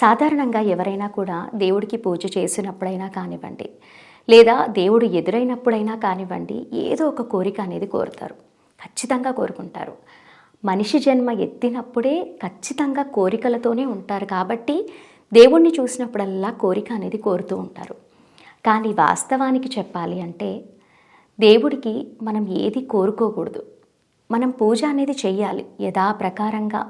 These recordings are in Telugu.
సాధారణంగా ఎవరైనా కూడా దేవుడికి పూజ చేసినప్పుడైనా కానివ్వండి, లేదా దేవుడు ఎదురైనప్పుడైనా కానివ్వండి, ఏదో ఒక కోరిక అనేది కోరుతారు. ఖచ్చితంగా కోరుకుంటారు. మనిషి జన్మ ఎత్తినప్పుడే ఖచ్చితంగా కోరికలతోనే ఉంటారు కాబట్టి దేవుణ్ణి చూసినప్పుడల్లా కోరిక అనేది కోరుతూ ఉంటారు. కానీ వాస్తవానికి చెప్పాలి అంటే దేవుడికి మనం ఏది కోరుకోకూడదు. మనం పూజ అనేది చెయ్యాలి. యథాప్రకారంగా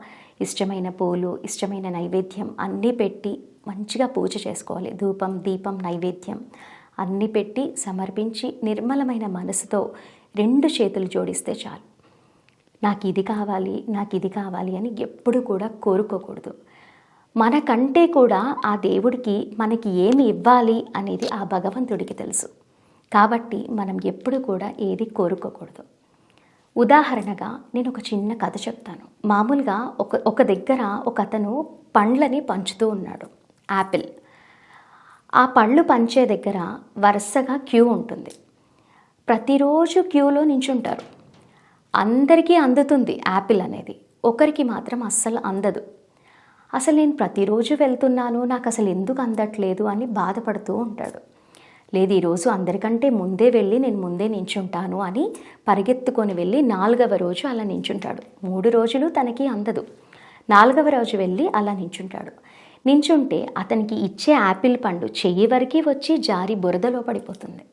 ఇష్టమైన పూలు, ఇష్టమైన నైవేద్యం అన్నీ పెట్టి మంచిగా పూజ చేసుకోవాలి. ధూపం, దీపం, నైవేద్యం అన్నీ పెట్టి సమర్పించి నిర్మలమైన మనసుతో 2 చేతులు జోడిస్తే చాలు. నాకు ఇది కావాలి, నాకు ఇది కావాలి అని ఎప్పుడు కూడా కోరుకోకూడదు. మనకంటే కూడా ఆ దేవుడికి మనకి ఏమి ఇవ్వాలి అనేది ఆ భగవంతుడికి తెలుసు. కాబట్టి మనం ఎప్పుడు కూడా ఏది కోరుకోకూడదు. ఉదాహరణగా నేను ఒక చిన్న కథ చెప్తాను. మామూలుగా ఒక దగ్గర ఒక అతను పండ్లని పంచుతూ ఉన్నాడు. యాపిల్. ఆ పళ్ళు పంచే దగ్గర వరుసగా క్యూ ఉంటుంది. ప్రతిరోజు క్యూలో నించుంటారు. అందరికీ అందుతుంది యాపిల్ అనేది, ఒకరికి మాత్రం అస్సలు అందదు. అసలు నేను ప్రతిరోజు వెళ్తున్నాను, నాకు అసలు ఎందుకు అందట్లేదు అని బాధపడుతూ ఉంటాడు. లేదు, ఈరోజు అందరికంటే ముందే వెళ్ళి నేను ముందే నించుంటాను అని పరిగెత్తుకొని వెళ్ళి 4వ రోజు అలా నించుంటాడు. 3 రోజులు తనకి అందదు. 4వ రోజు వెళ్ళి అలా నించుంటాడు. నించుంటే అతనికి ఇచ్చే యాపిల్ పండు చెయ్యి వరకు వచ్చి జారి బురదలో పడిపోతుంది.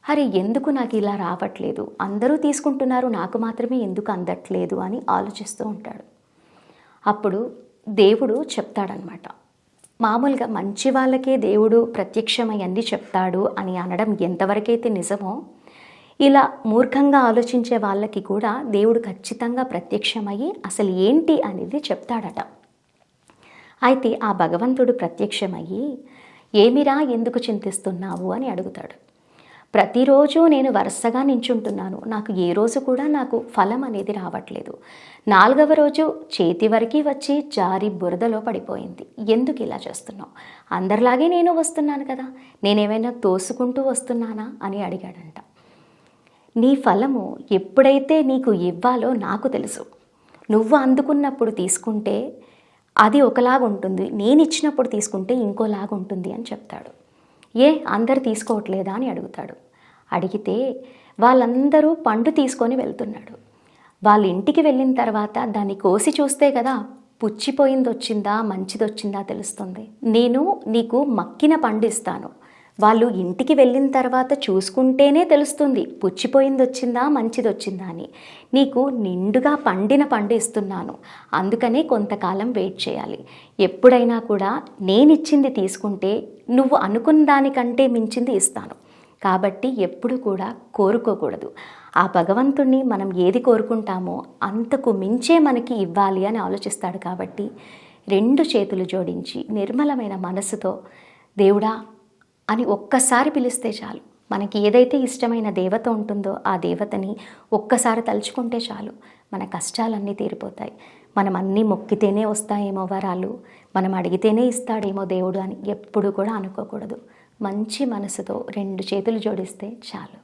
అరే, ఎందుకు నాకు ఇలా రావట్లేదు, అందరూ తీసుకుంటున్నారు, నాకు మాత్రమే ఎందుకు అందట్లేదు అని ఆలోచిస్తూ ఉంటాడు. అప్పుడు దేవుడు చెప్తాడనమాట. మామూలుగా మంచి వాళ్ళకే దేవుడు ప్రత్యక్షమై అన్నీ చెప్తాడు అని అనడం ఎంతవరకైతే నిజమో, ఇలా మూర్ఖంగా ఆలోచించే వాళ్ళకి కూడా దేవుడు ఖచ్చితంగా ప్రత్యక్షమయ్యి అసలు ఏంటి అనేది చెప్తాడట. అయితే ఆ భగవంతుడు ప్రత్యక్షమయ్యి, ఏమిరా ఎందుకు చింతిస్తున్నావు అని అడుగుతాడు. ప్రతిరోజు నేను వరుసగా నించుంటున్నాను, నాకు ఏ రోజు కూడా నాకు ఫలం అనేది రావట్లేదు. 4వ రోజు చేతి వరకు వచ్చి జారి బురదలో పడిపోయింది. ఎందుకు ఇలా చేస్తున్నావు? అందరిలాగే నేను వస్తున్నాను కదా, నేనేమైనా తోసుకుంటూ వస్తున్నానా అని అడిగాడంట. నీ ఫలము ఎప్పుడైతే నీకు ఇవ్వాలో నాకు తెలుసు. నువ్వు అందుకున్నప్పుడు తీసుకుంటే అది ఒకలాగుంటుంది, నేను ఇచ్చినప్పుడు తీసుకుంటే ఇంకోలాగుంటుంది అని చెప్తాడు. అందరు తీసుకోవట్లేదా అని అడుగుతాడు. అడిగితే వాళ్ళందరూ పండు తీసుకొని వెళ్తున్నాడు. వాళ్ళ ఇంటికి వెళ్ళిన తర్వాత దాన్ని కోసి చూస్తే కదా పుచ్చిపోయింది వచ్చిందా మంచిది వచ్చిందా తెలుస్తుంది. నేను నీకు మక్కిన పండు ఇస్తాను, వాళ్ళు ఇంటికి వెళ్ళిన తర్వాత చూసుకుంటేనే తెలుస్తుంది పుచ్చిపోయింది వచ్చిందా మంచిది వచ్చిందా అని. నీకు నిండుగా పండిన పండు ఇస్తున్నాను, అందుకనే కొంతకాలం వెయిట్ చేయాలి. ఎప్పుడైనా కూడా నేనిచ్చింది తీసుకుంటే నువ్వు అనుకున్న దానికంటే మించింది ఇస్తాను. కాబట్టి ఎప్పుడు కూడా కోరుకోకూడదు. ఆ భగవంతుణ్ణి మనం ఏది కోరుకుంటామో అంతకు మించే మనకి ఇవ్వాలి అని ఆలోచిస్తాడు. కాబట్టి 2 చేతులు జోడించి నిర్మలమైన మనసుతో దేవుడా అని ఒక్కసారి పిలిస్తే చాలు. మనకి ఏదైతే ఇష్టమైన దేవత ఉంటుందో ఆ దేవతని ఒక్కసారి తలుచుకుంటే చాలు, మన కష్టాలన్నీ తీరిపోతాయి. మనం అన్నీ మొక్కితేనే వస్తాయేమో వరాలు, మనం అడిగితేనే ఇస్తాడేమో దేవుడు అని ఎప్పుడు కూడా అనుకోకూడదు. మంచి మనసుతో 2 చేతులు జోడిస్తే చాలు.